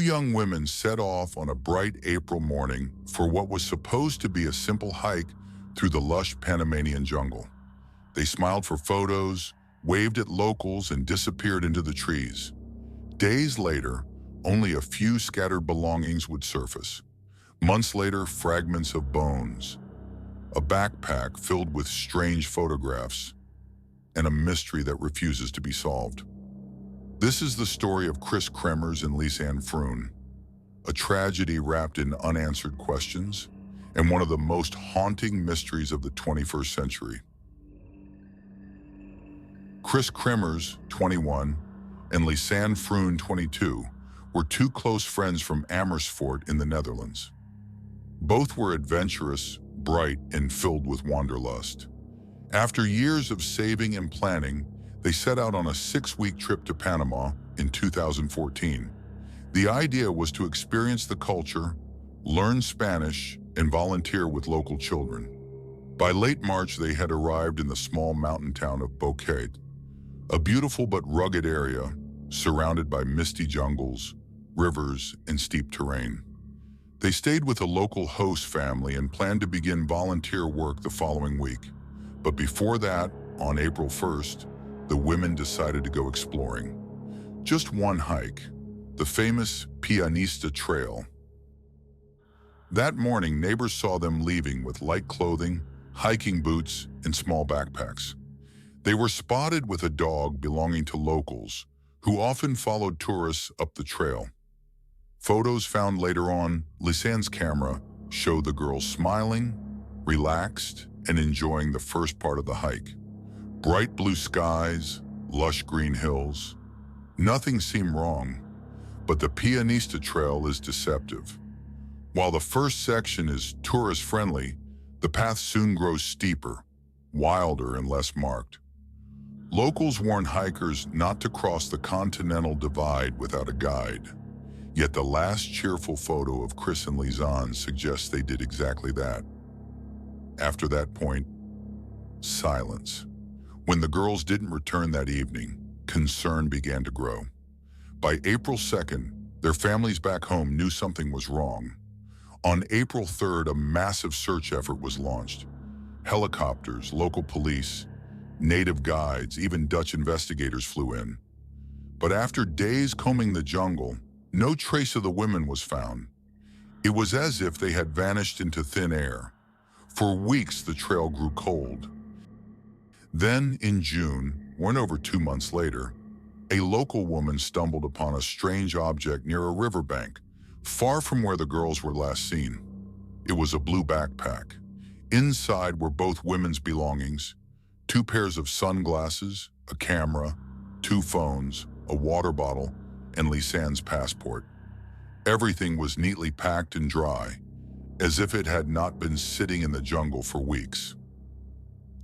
young women set off on a bright April morning for what was supposed to be a simple hike through the lush Panamanian jungle. They smiled for photos, waved at locals, and disappeared into the trees. Days later, only a few scattered belongings would surface. Months later, fragments of bones, a backpack filled with strange photographs, and a mystery that refuses to be solved. This is the story of Kris Kremers and Lisanne Froon, a tragedy wrapped in unanswered questions and one of the most haunting mysteries of the 21st century. Kris Kremers, 21, and Lisanne Froon, 22, were two close friends from Amersfoort in the Netherlands. Both were adventurous, bright, and filled with wanderlust. After years of saving and planning, they set out on a 6-week trip to Panama in 2014. The idea was to experience the culture, learn Spanish, and volunteer with local children. By late March, they had arrived in the small mountain town of Boquete, a beautiful but rugged area surrounded by misty jungles, rivers, and steep terrain. They stayed with a local host family and planned to begin volunteer work the following week. But before that, on April 1st, the women decided to go exploring. Just one hike, the famous Pianista Trail. That morning, neighbors saw them leaving with light clothing, hiking boots, and small backpacks. They were spotted with a dog belonging to locals, who often followed tourists up the trail. Photos found later on Lisanne's camera show the girls smiling, relaxed, and enjoying the first part of the hike. Bright blue skies, lush green hills. Nothing seemed wrong, but the Pianista Trail is deceptive. While the first section is tourist-friendly, the path soon grows steeper, wilder, and less marked. Locals warn hikers not to cross the Continental Divide without a guide. Yet the last cheerful photo of Kris and Lisanne suggests they did exactly that. After that point, silence. When the girls didn't return that evening, concern began to grow. By April 2nd, their families back home knew something was wrong. On April 3rd, a massive search effort was launched. Helicopters, local police, native guides, even Dutch investigators flew in. But after days combing the jungle, no trace of the women was found. It was as if they had vanished into thin air. For weeks, the trail grew cold. Then, in June, over 2 months later, a local woman stumbled upon a strange object near a riverbank, far from where the girls were last seen. It was a blue backpack. Inside were both women's belongings, 2 pairs of sunglasses, a camera, 2 phones, a water bottle, and Lisanne's passport. Everything was neatly packed and dry, as if it had not been sitting in the jungle for weeks.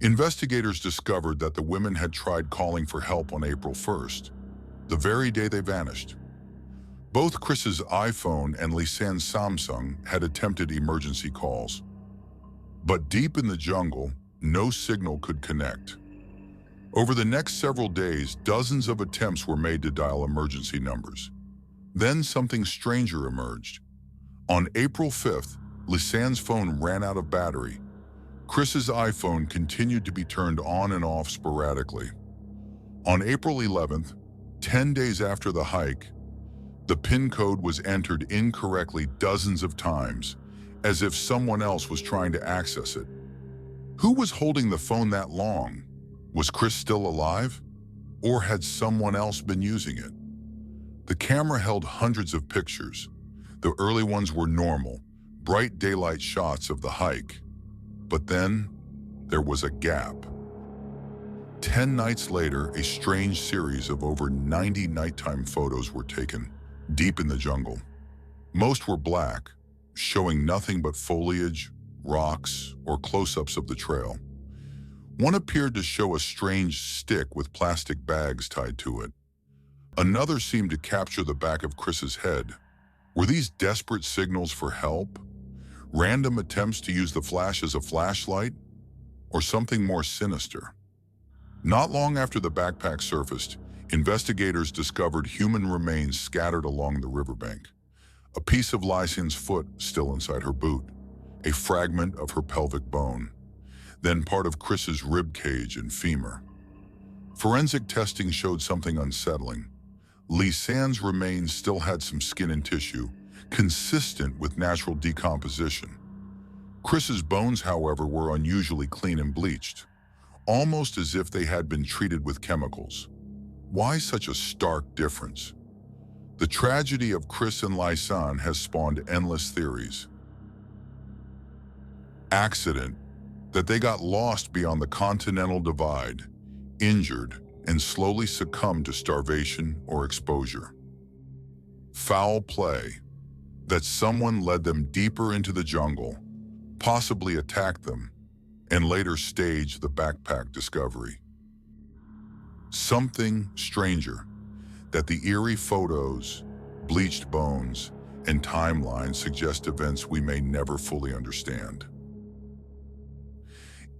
Investigators discovered that the women had tried calling for help on April 1st, the very day they vanished. Both Kris's iPhone and Lisanne's Samsung had attempted emergency calls. But deep in the jungle, no signal could connect. Over the next several days, dozens of attempts were made to dial emergency numbers. Then something stranger emerged. On April 5th, Lisanne's phone ran out of battery. Kris's iPhone continued to be turned on and off sporadically. On April 11th, 10 days after the hike, the PIN code was entered incorrectly dozens of times, as if someone else was trying to access it. Who was holding the phone that long? Was Kris still alive? Or had someone else been using it? The camera held hundreds of pictures. The early ones were normal, bright daylight shots of the hike. But then, there was a gap. 10 nights later, a strange series of over 90 nighttime photos were taken, deep in the jungle. Most were black, showing nothing but foliage, rocks, or close-ups of the trail. One appeared to show a strange stick with plastic bags tied to it. Another seemed to capture the back of Kris's head. Were these desperate signals for help? Random attempts to use the flash as a flashlight? Or something more sinister? Not long after the backpack surfaced, investigators discovered human remains scattered along the riverbank. a piece of Lisanne's foot still inside her boot, a fragment of her pelvic bone, then part of Kris's rib cage and femur. Forensic testing showed something unsettling. Lisanne's remains still had some skin and tissue, consistent with natural decomposition. Kris's bones, however, were unusually clean and bleached, almost as if they had been treated with chemicals. Why such a stark difference? The tragedy of Kris and Lisanne has spawned endless theories. Accident, that they got lost beyond the continental divide, injured, and slowly succumbed to starvation or exposure. Foul play, that someone led them deeper into the jungle, possibly attacked them, and later staged the backpack discovery. Something stranger, that the eerie photos, bleached bones, and timelines suggest events we may never fully understand.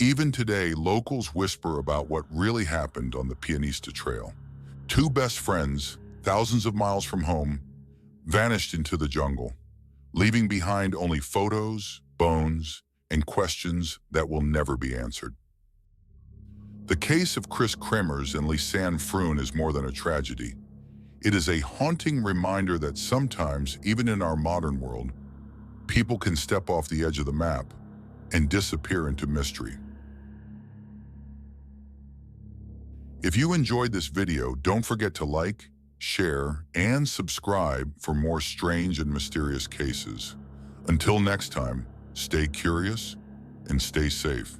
Even today, locals whisper about what really happened on the Pianista Trail. Two best friends, thousands of miles from home, vanished into the jungle, leaving behind only photos, bones, and questions that will never be answered. The case of Kris Kremers and Lisanne Froon is more than a tragedy. It is a haunting reminder that sometimes, even in our modern world, people can step off the edge of the map and disappear into mystery. If you enjoyed this video, don't forget to like, share, and subscribe for more strange and mysterious cases. Until next time, stay curious and stay safe.